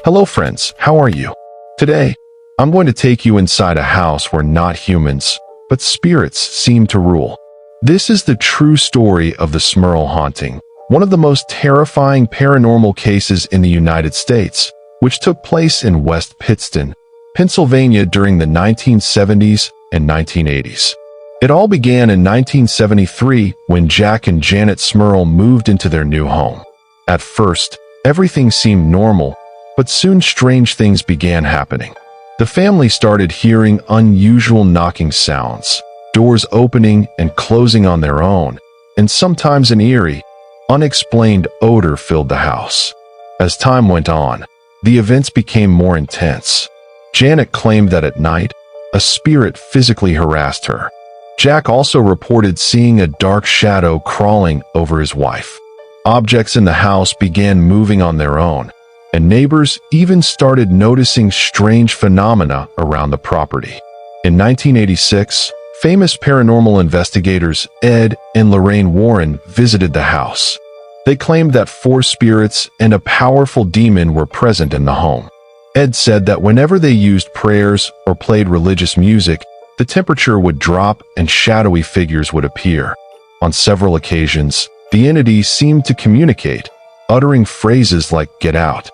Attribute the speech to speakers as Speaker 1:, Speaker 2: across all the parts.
Speaker 1: Hello friends, how are you? Today, I'm going to take you inside a house where not humans, but spirits seem to rule. This is the true story of the Smurl haunting, one of the most terrifying paranormal cases in the United States, which took place in West Pittston, Pennsylvania during the 1970s and 1980s. It all began in 1973 when Jack and Janet Smurl moved into their new home. At first, everything seemed normal, but soon strange things began happening. The family started hearing unusual knocking sounds, doors opening and closing on their own, and sometimes an eerie, unexplained odor filled the house. As time went on, the events became more intense. Janet claimed that at night, a spirit physically harassed her. Jack also reported seeing a dark shadow crawling over his wife. Objects in the house began moving on their own, and neighbors even started noticing strange phenomena around the property. In 1986, famous paranormal investigators Ed and Lorraine Warren visited the house. They claimed that 4 spirits and a powerful demon were present in the home. Ed said that whenever they used prayers or played religious music, the temperature would drop and shadowy figures would appear. On several occasions, the entity seemed to communicate, uttering phrases like "get out."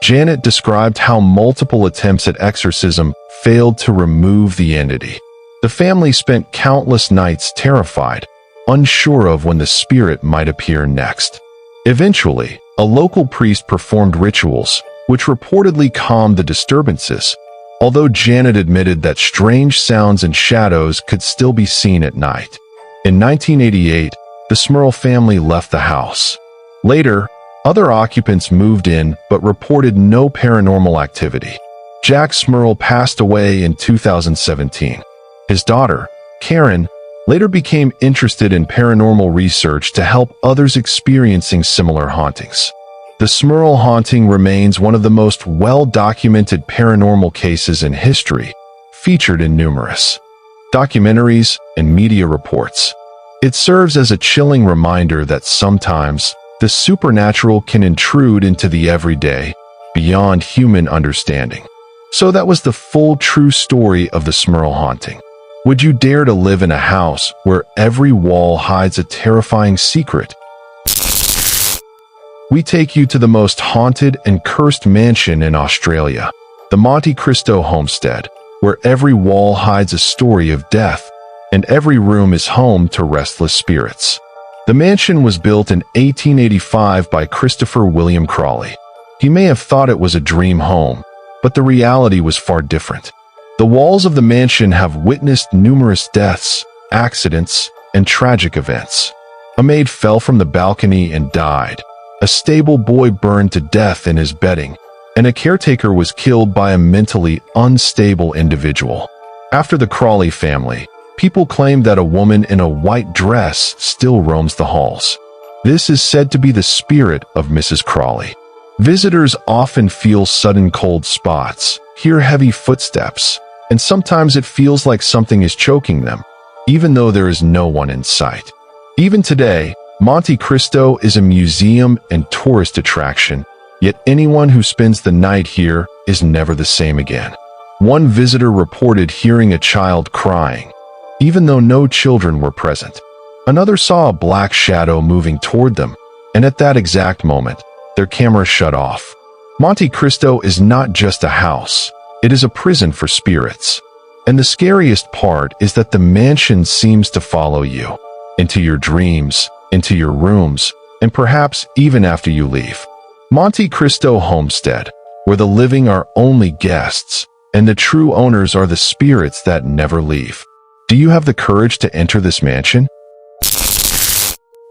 Speaker 1: Janet described how multiple attempts at exorcism failed to remove the entity. The family spent countless nights terrified, unsure of when the spirit might appear next. Eventually, a local priest performed rituals, which reportedly calmed the disturbances, although Janet admitted that strange sounds and shadows could still be seen at night. In 1988, the Smurl family left the house. Later, other occupants moved in but reported no paranormal activity. Jack Smurl passed away in 2017. His daughter, Karen, later became interested in paranormal research to help others experiencing similar hauntings. The Smurl haunting remains one of the most well-documented paranormal cases in history, featured in numerous documentaries and media reports. It serves as a chilling reminder that sometimes the supernatural can intrude into the everyday, beyond human understanding. So that was the full true story of the Smurl haunting. Would you dare to live in a house where every wall hides a terrifying secret? We take you to the most haunted and cursed mansion in Australia, the Monte Cristo homestead, where every wall hides a story of death, and every room is home to restless spirits. The mansion was built in 1885 by Christopher William Crawley. He may have thought it was a dream home, but the reality was far different. The walls of the mansion have witnessed numerous deaths, accidents, and tragic events. A maid fell from the balcony and died. A stable boy burned to death in his bedding, and a caretaker was killed by a mentally unstable individual. After the Crawley family, people claim that a woman in a white dress still roams the halls. This is said to be the spirit of Mrs. Crawley. Visitors often feel sudden cold spots, hear heavy footsteps, and sometimes it feels like something is choking them, even though there is no one in sight. Even today, Monte Cristo is a museum and tourist attraction, yet anyone who spends the night here is never the same again. One visitor reported hearing a child crying, even though no children were present. Another saw a black shadow moving toward them, and at that exact moment, their camera shut off. Monte Cristo is not just a house, it is a prison for spirits. And the scariest part is that the mansion seems to follow you, into your dreams, into your rooms, and perhaps even after you leave. Monte Cristo Homestead, where the living are only guests, and the true owners are the spirits that never leave. Do you have the courage to enter this mansion?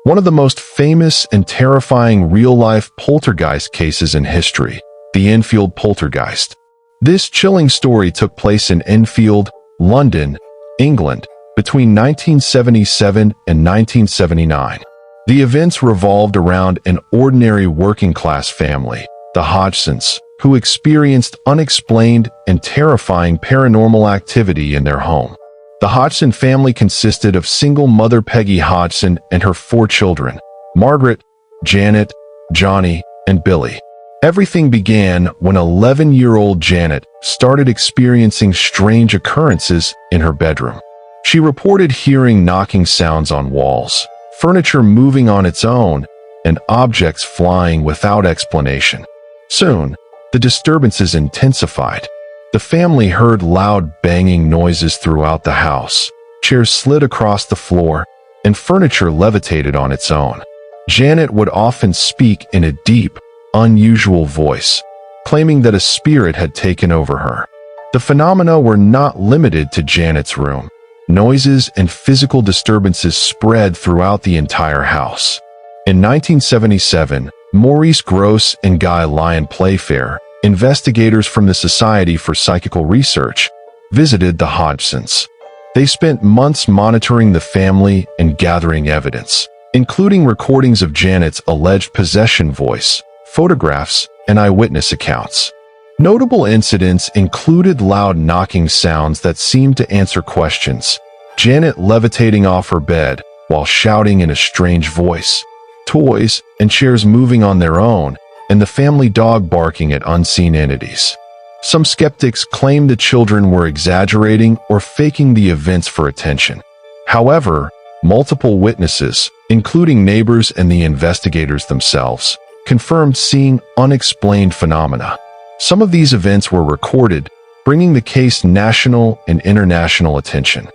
Speaker 1: One of the most famous and terrifying real-life poltergeist cases in history, the Enfield Poltergeist. This chilling story took place in Enfield, London, England, between 1977 and 1979. The events revolved around an ordinary working-class family, the Hodgsons, who experienced unexplained and terrifying paranormal activity in their home. The Hodgson family consisted of single mother Peggy Hodgson and her 4 children, Margaret, Janet, Johnny, and Billy. Everything began when 11-year-old Janet started experiencing strange occurrences in her bedroom. She reported hearing knocking sounds on walls, furniture moving on its own, and objects flying without explanation. Soon, the disturbances intensified. The family heard loud banging noises throughout the house. Chairs slid across the floor, and furniture levitated on its own. Janet would often speak in a deep, unusual voice, claiming that a spirit had taken over her. The phenomena were not limited to Janet's room. Noises and physical disturbances spread throughout the entire house. In 1977, Maurice Gross and Guy Lyon Playfair, investigators from the Society for Psychical Research, visited the Hodgsons. They spent months monitoring the family and gathering evidence, including recordings of Janet's alleged possession voice, photographs, and eyewitness accounts. Notable incidents included loud knocking sounds that seemed to answer questions, Janet levitating off her bed while shouting in a strange voice, toys and chairs moving on their own, and the family dog barking at unseen entities. Some skeptics claimed the children were exaggerating or faking the events for attention. However, multiple witnesses, including neighbors and the investigators themselves, confirmed seeing unexplained phenomena. Some of these events were recorded, bringing the case national and international attention.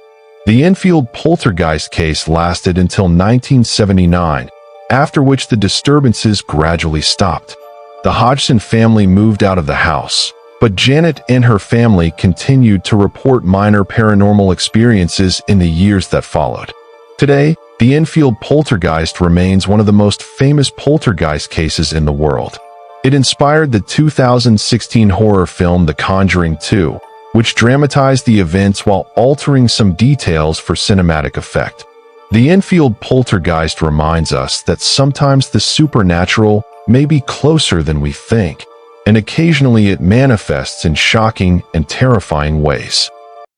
Speaker 1: The Enfield poltergeist case lasted until 1979, after which the disturbances gradually stopped. The Hodgson family moved out of the house, but Janet and her family continued to report minor paranormal experiences in the years that followed. Today, the Enfield poltergeist remains one of the most famous poltergeist cases in the world. It inspired the 2016 horror film The Conjuring 2, which dramatized the events while altering some details for cinematic effect. The Enfield poltergeist reminds us that sometimes the supernatural may be closer than we think, and occasionally it manifests in shocking and terrifying ways.